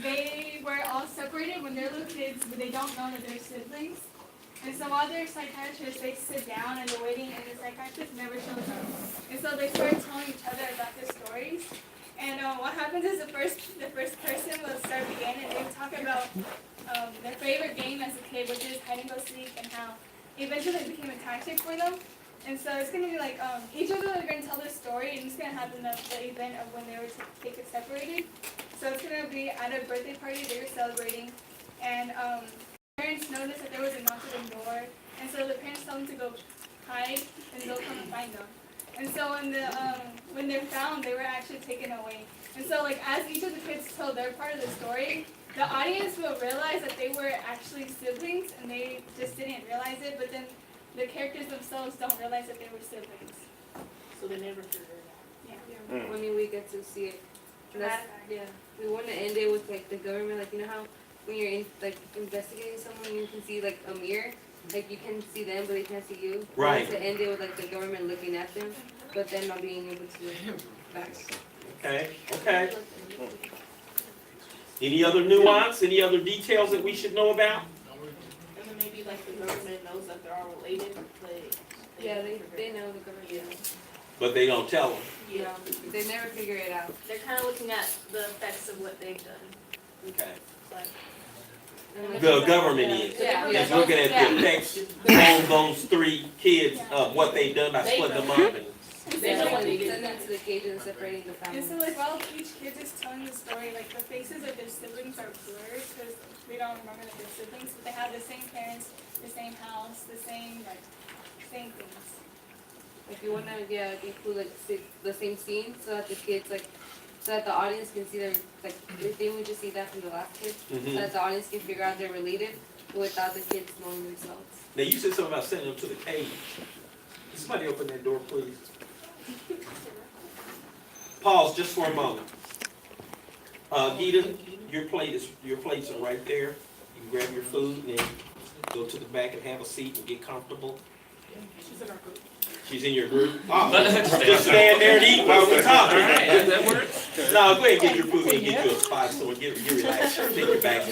they were all separated when they're little kids, but they don't know that they're siblings. And so while they're psychiatrists, they sit down and they're waiting, and the psychiatrist never shows up. And so they start telling each other about their stories. And what happens is the first person will start beginning, and they talk about their favorite game as a kid, which is hide and go seek, and how eventually it became a tactic for them. And so it's going to be like each of them are going to tell their story, and it's going to happen the event of when they were separated. So it's going to be at a birthday party they were celebrating, and parents noticed that there was a knock at the door, and so the parents tell them to go hide, and they'll come and find them. And so when they're found, they were actually taken away. And so like as each of the kids tell their part of the story, the audience will realize that they were actually siblings, and they just didn't realize it. But then the characters themselves don't realize that they were siblings. So they never figure it out. Yeah. I mean, we get to see it. That's, yeah. We want to end it with like the government, like you know how when you're in, like investigating someone, you can see like a mirror, like you can see them, but they can't see you. Right. To end it with like the government looking at them, but then not being able to back. Okay, okay. Any other nuance, any other details that we should know about? And then maybe like the government knows that they're all related, but Yeah, they know the government. Yeah. But they don't tell them. You know, they never figure it out. They're kind of looking at the effects of what they've done. Okay. Like, And like- The government is. Yeah. Is looking at the effects on those 3 kids of what they've done by splitting them up. And, they know what they did. Send them to the cage and separating the And so families. like while each kid is telling the story, like the faces of their siblings are blurred because we don't remember that they're siblings, but they have the same parents, the same house, the same same things. If you wanna, include like the same scene so that the kids so that the audience can see them, like didn't we just see that from the last kid? So that the audience can figure out they're related without the kids knowing themselves. now you said something about sending them to the cage. Somebody open that door, please. Pause just for a moment. Gita, your plates are right there. You can grab your food and then go to the back and have a seat and get comfortable. She's in our group. She's in your group. Oh, just stand there and eat while we're talking. That works? No, go ahead and get your food and get you a spot so you relax. Take your back.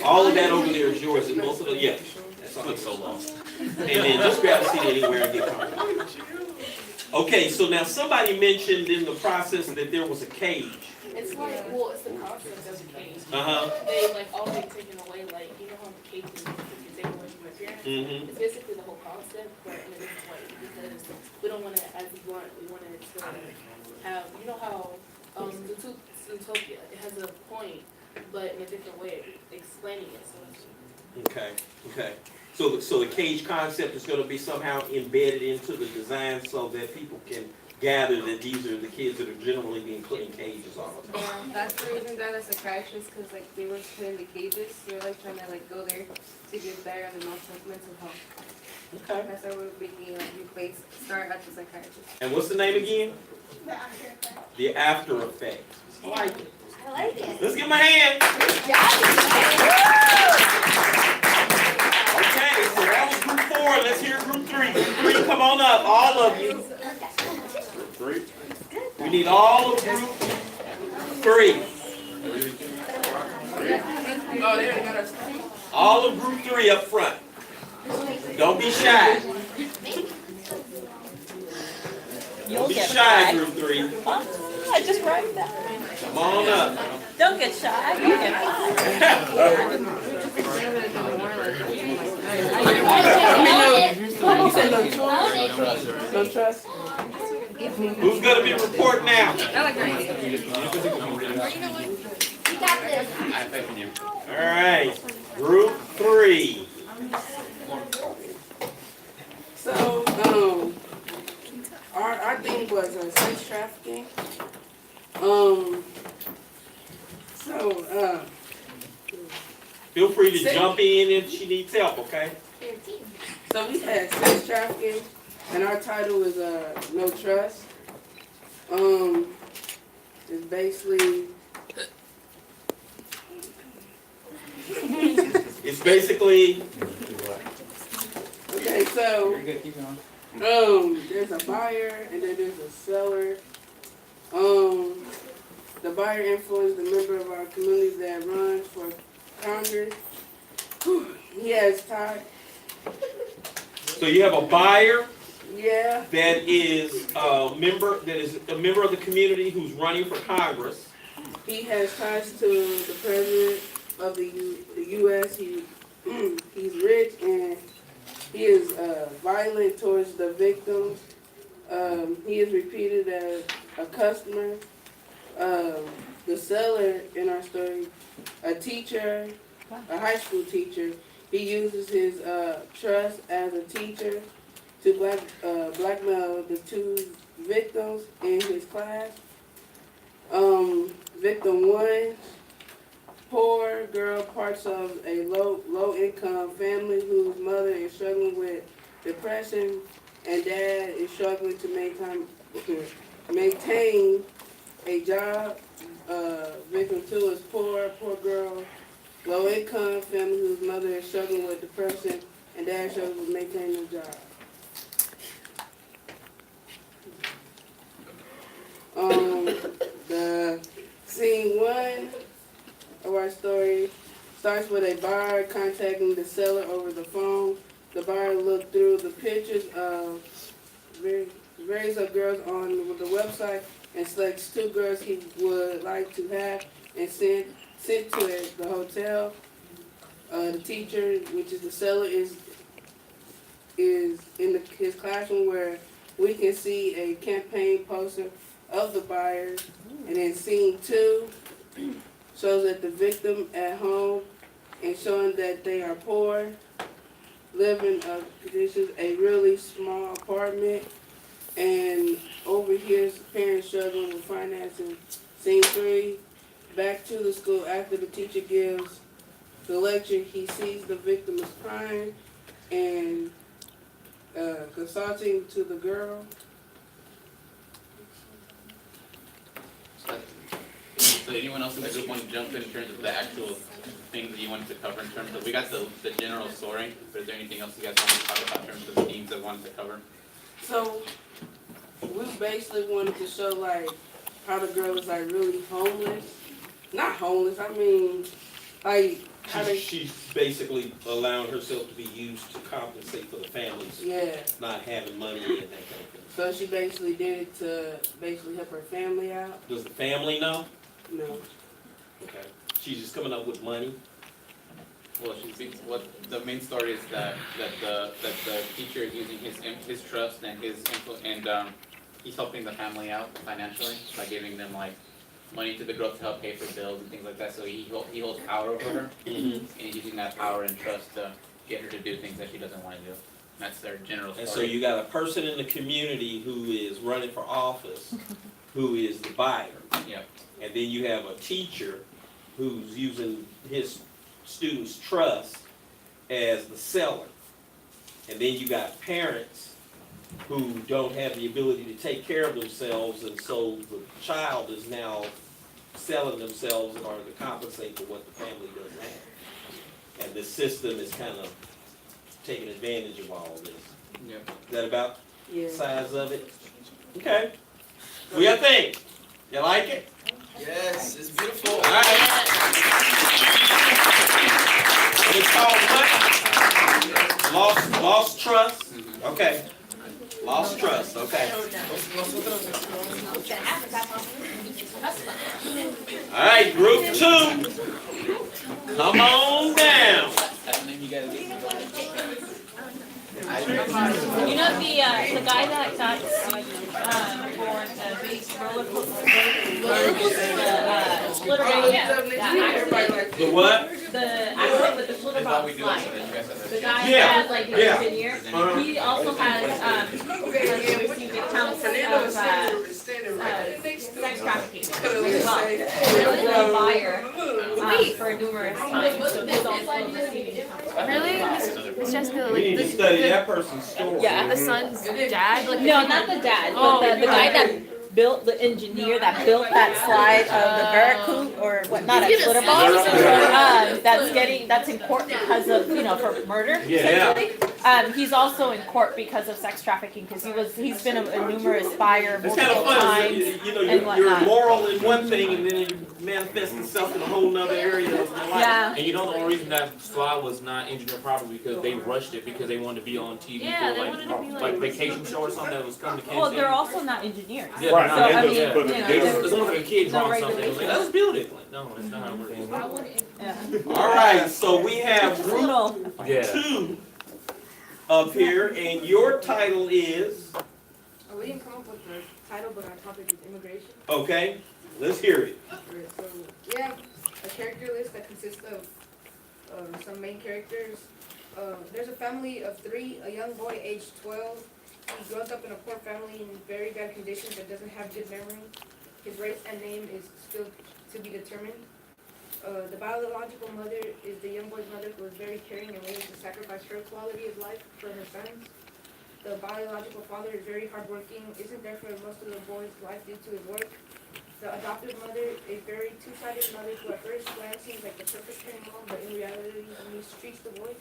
All of that over there is yours, and most of it, yeah. That's all. I'm so lost. And then just grab a seat anywhere and get comfortable. Okay, so now somebody mentioned in the process that there was a cage. It's like, well, it's the concept of the cage. Uh-huh. They like all been taken away, like you know how the cage is taken away from your parents. Mm-hmm. It's basically the whole concept, but in a different way because we don't want to, as blunt, we want it to have, you know how Zootopia, it has a point, but in a different way of explaining it. So Okay, okay. So the cage concept is going to be somehow embedded into the design so that people can gather that these are the kids that are generally being put in cages all the time. Yeah, that's the reason they're the psychiatrists, because like they were put in the cages. They're like trying to like go there to get better on the mental health. Okay. That's why we're making start at the psychiatrist. And what's the name again? The after effect. The After Effect. I like it. I like it. Let's give them a hand. Okay, so that was group 4. Let's hear group 3. Group 3, come on up, all of you. 3. We need all of group 3. oh, they already got us. All of group 3 up front. Don't be shy. Don't be shy, group 3. I just write that. Come on up. Don't get shy. You get No trust. Who's going to be reporting now? I like that idea. You got this. All right, group 3. So, our thing was sex trafficking. Feel free to jump in if she needs help, okay? So we had sex trafficking, and our title is No Trust. It's basically It's basically, okay. So Very good, keep going. there's a buyer and then there's a seller. buyer influenced the member of our community that runs for Congress. He has ties. So you have a buyer Yeah, that is a member of the community who's running for Congress. he has ties to the president of the U.S. He's rich and he is violent towards the victims. He is repeated as a customer. The seller in our story, a teacher, a high school teacher. He uses his trust as a teacher to blackmail the two victims in his class. Victim 1, poor girl, parts of a low income family whose mother is struggling with depression and dad is struggling to maintain a job. Victim 2 is poor girl, low income family whose mother is struggling with depression and dad struggling with maintaining a job. The scene 1 of our story starts with a buyer contacting the seller over the phone. The buyer looked through the pictures of various of girls on the website and selects 2 girls he would like to have and sent to the hotel. The teacher, which is the seller, is in his classroom where we can see a campaign poster of the buyers. And then scene 2 shows that the victim at home and showing that they are poor, living conditions, a really small apartment, and overhears parents struggling with financing. Scene 3, back to the school after the teacher gives the lecture, he sees the victim is crying and consulting to the girl. So anyone else in the group want to jump in terms of the actual things that you wanted to cover in terms of, we got the general story, but is there anything else you guys want to talk about in terms of the themes that wanted to cover? So we basically wanted to show like how the girl was like really homeless. Not homeless, I mean like how they She's basically allowing herself to be used to compensate for the families yeah. not having money and that kind of thing. So she basically did it to basically help her family out. Does the family know? No. Okay. She's just coming up with money. Well, what the main story is that the teacher is using his trust and his and he's helping the family out financially by giving them like money to the girl to help pay for bills and things like that. So he holds power over her, and he's using that power and trust to get her to do things that she doesn't want to do. That's their general story. And so you got a person in the community who is running for office, who is the buyer. Yep. And then you have a teacher who's using his students' trust as the seller. And then you got parents who don't have the ability to take care of themselves, and so the child is now selling themselves in order to compensate for what the family doesn't have. And the system is kind of taking advantage of all of this. Yep. Is that about Yeah. the size of it? Okay. What do you think? You like it? Yes, it's beautiful. All right. It's called what? Lost trust? Okay. Lost trust, okay. All right, group 2. Come on down. You know the guy that got sued for the big roller coaster, splitter bike, that accident, The what? the accident with the splitter bike slide. The guy Yeah, that like the yeah. engineer, he also has received accounts of sex trafficking as well. He was a buyer for numerous times, so he's also receiving accounts. Really? It's just the We need to like study that person's story. the son's dad. Like No, not the dad, Oh, but the guy that built, the engineer that built that slide of the Barracuda, or what, not a splitter bomb, that's in court because of, for murder, Yeah. essentially. He's also in court because of sex trafficking, because he's been a numerous buyer It's kind of multiple fun, times. you know, and you're whatnot. moral in one thing and then it manifests itself in a whole nother area of your life. Yeah. And you know the only reason that slide was not engineered properly because they rushed it because they wanted to be on TV Yeah, for they wanted to be like vacation show or something that was coming to Kansas Well, City. they're also not engineers. Yeah, Right, they're So, not I mean, engineers, you know, They there's it's almost like a kid no drawing something. It was like, regulations. let's build it. Like, no, that's not how it works. Yeah. All right, so we have group Brutal. Yeah. 2 up here, and your title is, We didn't come up with the title, but our topic is immigration. okay, let's hear it. Alright, so we have a character list that consists of some main characters. There's a family of 3, a young boy aged 12. He grows up in a poor family in very bad conditions that doesn't have good memory. His race and name is still to be determined. The biological mother is the young boy's mother, who is very caring and willing to sacrifice her quality of life for her son's. The biological father is very hardworking, isn't there for most of the boy's life due to his work. The adoptive mother is very two-sided mother who at first glance seems like the perfect parent mom, but in reality mistreats the boy.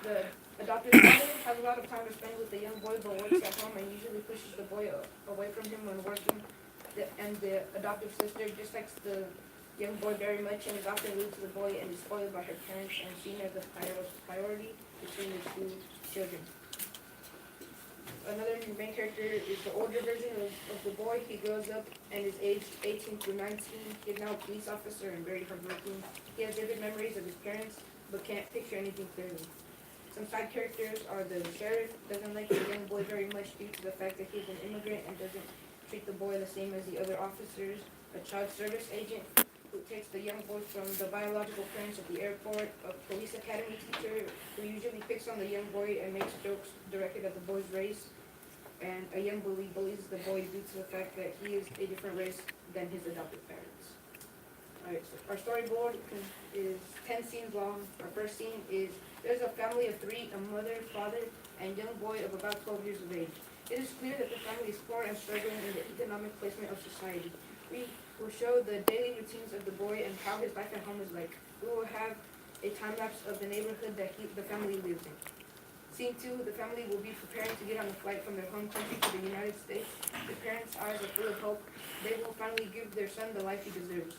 The adoptive father has a lot of time to spend with the young boy, but works at home and usually pushes the boy away from him when working. And the adoptive sister dislikes the young boy very much and is often rude to the boy and is spoiled by her parents and seen as a priority between the 2 children. Another main character is the older version of the boy. He grows up and is aged 18 through 19. He is now a police officer and very hardworking. He has vivid memories of his parents, but can't picture anything clearly. Some side characters are the sheriff, doesn't like the young boy very much due to the fact that he's an immigrant and doesn't treat the boy the same as the other officers. A child service agent who takes the young boy from the biological parents at the airport. A police academy teacher who usually picks on the young boy and makes jokes directed at the boy's race. And a young bully bullies the boy due to the fact that he is a different race than his adopted parents. Alright, so our storyboard is 10 scenes long. Our first scene is, there's a family of 3, a mother, father, and young boy of about 12 years of age. It is clear that the family is poor and struggling in the economic placement of society. We will show the daily routines of the boy and how his life at home is like. We will have a time lapse of the neighborhood that the family lives in. Scene 2, the family will be preparing to get on a flight from their home country to the United States. The parents' eyes are full of hope. They will finally give their son the life he deserves.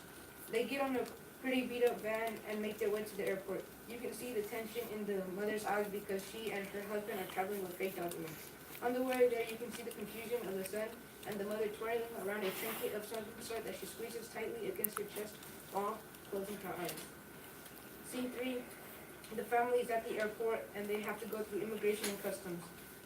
They get on a pretty beat-up van and make their way to the airport. You can see the tension in the mother's eyes because she and her husband are traveling with fake documents. On the way there, you can see the confusion of the son and the mother twirling around a trinket of some sort that she squeezes tightly against her chest while closing her eyes. Scene 3. The family is at the airport and they have to go through immigration and customs.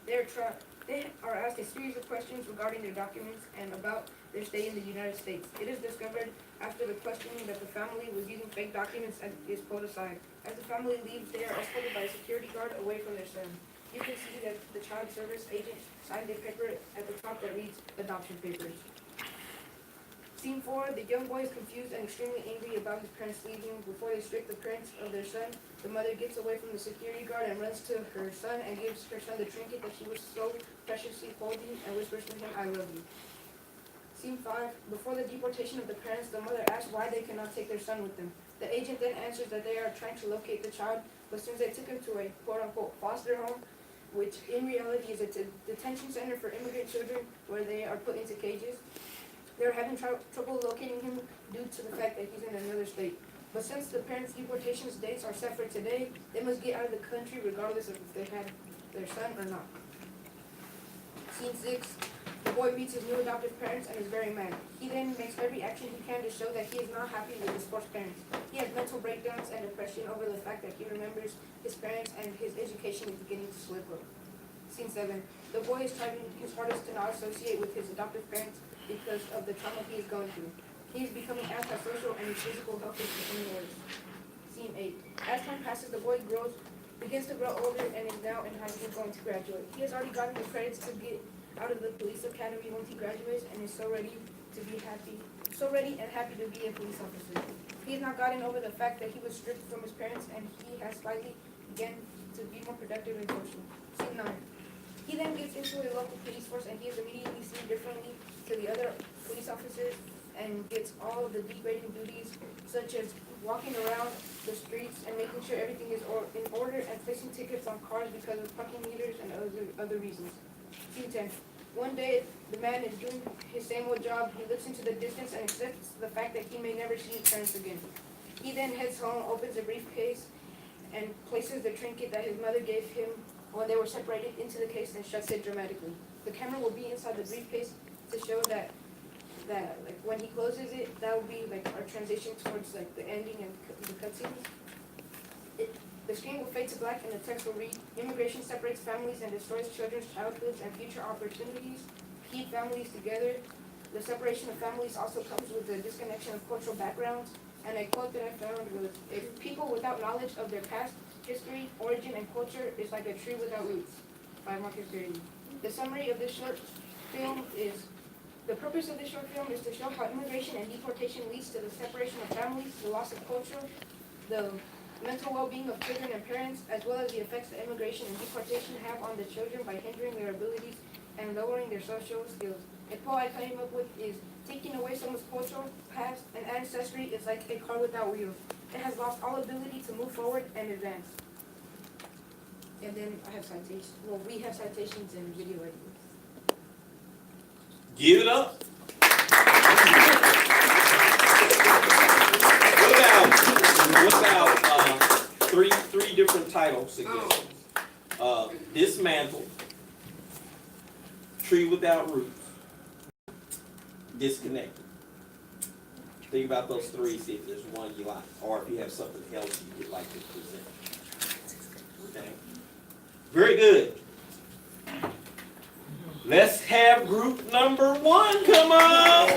They are asked a series of questions regarding their documents and about their stay in the United States. It is discovered after the questioning that the family was using fake documents and is pulled aside. As the family leaves, they are escorted by a security guard away from their son. You can see that the child service agent signed a paper at the top that reads adoption papers. Scene 4, the young boy is confused and extremely angry about his parents leaving. Before they strip the parents of their son, the mother gets away from the security guard and runs to her son and gives her son the trinket that she was so preciously holding and whispers to him, "I love you." Scene 5, before the deportation of the parents, the mother asks why they cannot take their son with them. The agent then answers that they are trying to locate the child, but since they took him to a quote-unquote foster home, which in reality is a detention center for immigrant children where they are put into cages, they are having trouble locating him due to the fact that he's in another state. But since the parents' deportation dates are set for today, they must get out of the country regardless of if they had their son or not. Scene 6, the boy meets his new adoptive parents and is very mad. He then makes every action he can to show that he is not happy with his forced parents. He has mental breakdowns and depression over the fact that he remembers his parents and his education is beginning to slip up. Scene 7, the boy is trying his hardest to not associate with his adoptive parents because of the trauma he is going through. He is becoming antisocial and his physical health is becoming worse. Scene 8. As time passes, the boy begins to grow older and is now in high school going to graduate. He has already gotten the credits to get out of the police academy once he graduates and is so ready and happy to be a police officer. He has not gotten over the fact that he was stripped from his parents and he has slightly begun to be more productive and social. Scene 9. He then gets into a local police force and he is immediately seen differently to the other police officers. and gets all of the degrading duties such as walking around the streets and making sure everything is in order and placing tickets on cars because of parking meters and other reasons. Scene 10. One day, the man is doing his same old job. He looks into the distance and accepts the fact that he may never see his parents again. He then heads home, opens a briefcase, and places the trinket that his mother gave him when they were separated into the case and shuts it dramatically. The camera will be inside the briefcase to show that like when he closes it, that will be like our transition towards like the ending and the cutscenes. The screen will fade to black and the text will read, "Immigration separates families and destroys children's childhoods and future opportunities. Keep families together. The separation of families also comes with the disconnection of cultural backgrounds." And a quote that I found was, "If people without knowledge of their past, history, origin, and culture is like a tree without roots," by Marcus Garvey. The summary of this short film is, the purpose of this short film is to show how immigration and deportation leads to the separation of families, the loss of culture, the mental well-being of children and parents, as well as the effects that immigration and deportation have on the children by hindering their abilities and lowering their social skills. A quote I came up with is, "Taking away someone's cultural past and ancestry is like a car without wheels. It has lost all ability to move forward and advance." And then I have citations. Well, we have citations and video editing. Give it up. What about three different title suggestions? Dismantled, Tree Without Roots, Disconnected. Think about those three, see if there's one you like, or if you have something else you would like to present. Okay. Very good. Let's have group number 1 come up.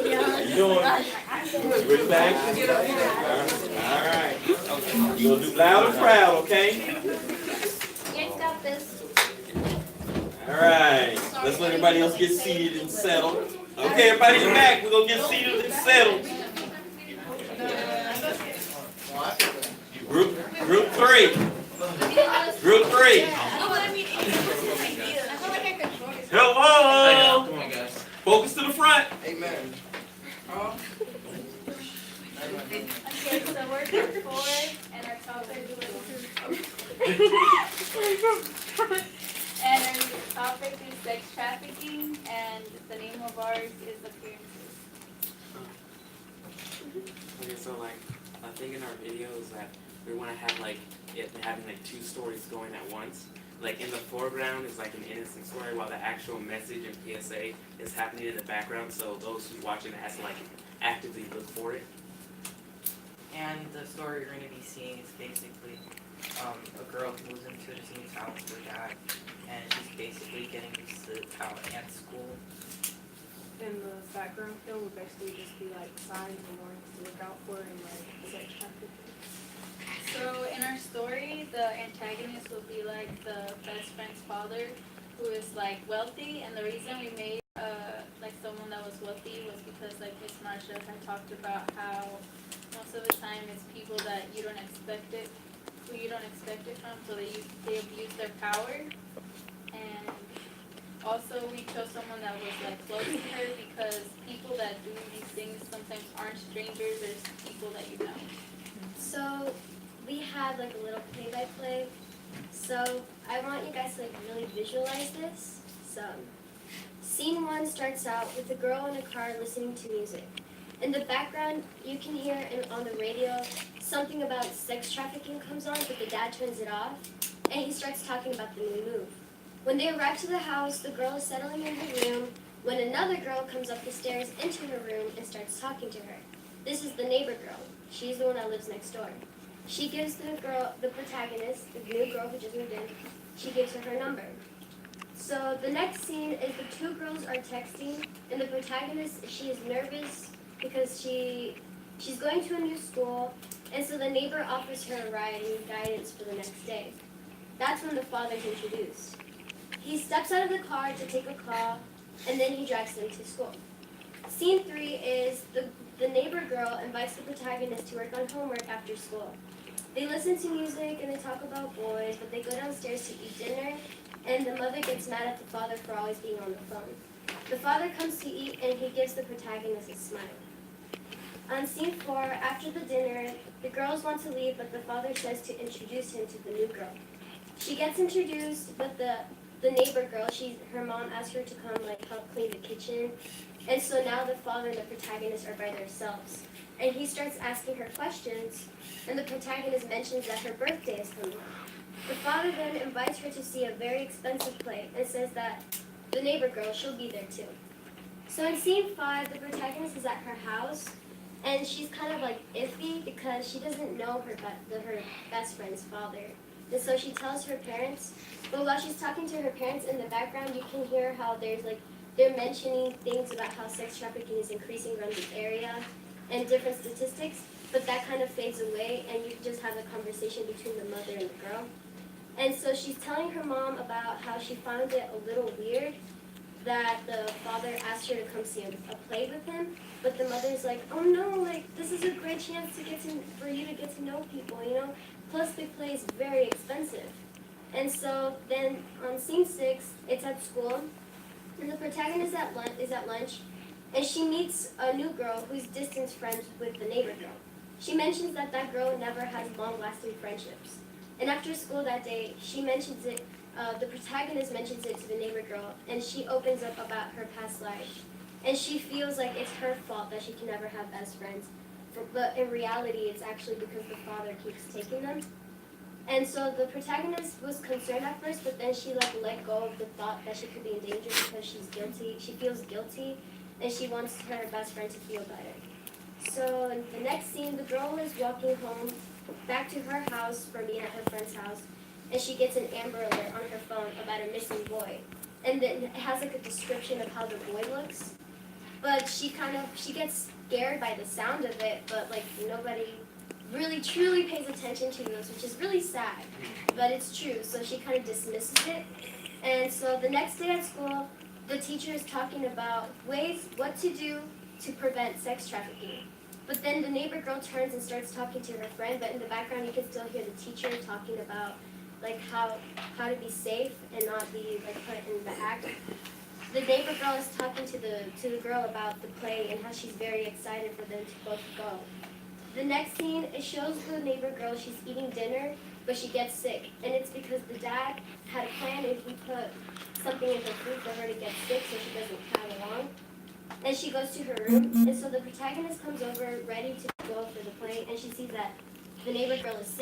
How you doing? We're back. All right. Okay. You gonna do loud and proud, okay? You got this. All right. Let's let everybody else get seated and settled. Okay, everybody's back. We're gonna get seated and settled. Group 3. Group 3. Hello. Come on, guys. Focus to the front. Amen. Okay, so we're group 4, and our topic is sex trafficking, and the name of ours is appearances. Okay, so like, I think in our videos that we want to have like it having like 2 stories going at once. Like in the foreground is like an innocent story, while the actual message and PSA is happening in the background. So those who watching it has to like actively look for it. And the story you're going to be seeing is basically a girl who moves into this new town with her dad, and she's basically getting used to the town and school. And the background film would basically just be like signs and warnings to look out for and like sex trafficking. So in our story, the antagonist will be like the best friend's father, who is like wealthy, and the reason we made like someone that was wealthy was because like Miss Marsha had talked about how most of the time it's people that you don't expect it, who you don't expect it from, so they abuse their power. And also we chose someone that was like close to her, because people that do these things sometimes aren't strangers, there's people that you know. So we had like a little play-by-play. So I want you guys to like really visualize this. So scene 1 starts out with a girl in a car listening to music. In the background, you can hear on the radio something about sex trafficking comes on, but the dad turns it off, and he starts talking about the new move. When they arrive to the house, the girl is settling in her room when another girl comes up the stairs into her room and starts talking to her. This is the neighbor girl. She's the one that lives next door. She gives the protagonist, the new girl who just moved in, she gives her number. So the next scene is the 2 girls are texting, and the protagonist, she is nervous because she's going to a new school, and so the neighbor offers her a ride and guidance for the next day. That's when the father's introduced. He steps out of the car to take a call, and then he drives them to school. Scene 3 is the the neighbor girl invites the protagonist to work on homework after school. They listen to music and they talk about boys, but they go downstairs to eat dinner, and the mother gets mad at the father for always being on the phone. The father comes to eat and he gives the protagonist a smile. On scene 4, after the dinner, the girls want to leave, but the father says to introduce him to the new girl. She gets introduced, but the neighbor girl, her mom asks her to come help clean the kitchen, and so now the father and the protagonist are by themselves. And he starts asking her questions, and the protagonist mentions that her birthday is coming up. The father then invites her to see a very expensive play and says that the neighbor girl, she'll be there too. So in scene 5, the protagonist is at her house, and she's kind of iffy because she doesn't know her best friend's father. And so she tells her parents, but while she's talking to her parents in the background, you can hear how they're mentioning things about how sex trafficking is increasing around the area and different statistics, but that kind of fades away and you just have a conversation between the mother and the girl. And so she's telling her mom about how she found it a little weird that the father asked her to come see a play with him, but the mother's like, oh no, this is a great chance for you to get to know people, plus the play is very expensive. And so then on scene 6, it's at school, and the protagonist is at lunch, and she meets a new girl who's distant friends with the neighbor girl. She mentions that girl never has long-lasting friendships. And after school that day, she mentions it, the protagonist mentions it to the neighbor girl, and she opens up about her past life. And she feels like it's her fault that she can never have best friends. But in reality, it's actually because the father keeps taking them. And so the protagonist was concerned at first, but then she let go of the thought that she could be in danger because she's guilty. She feels guilty, and she wants her best friend to feel better. So in the next scene, the girl is walking home back to her house from being at her friend's house, and she gets an Amber Alert on her phone about a missing boy. And then it has a description of how the boy looks. But she gets scared by the sound of it, but nobody really truly pays attention to this, which is really sad, but it's true. So she kind of dismisses it. And so the next day at school, the teacher is talking about what to do to prevent sex trafficking. But then the neighbor girl turns and starts talking to her friend, but in the background you can still hear the teacher talking about how to be safe and not be put in the act. The neighbor girl is talking to the girl about the play and how she's very excited for them to both go. The next scene, it shows the neighbor girl, she's eating dinner, but she gets sick. And it's because the dad had a plan and he put something in her food for her to get sick so she doesn't tag along. And she goes to her room, and so the protagonist comes over ready to go for the play, and she sees that the neighbor girl is sick.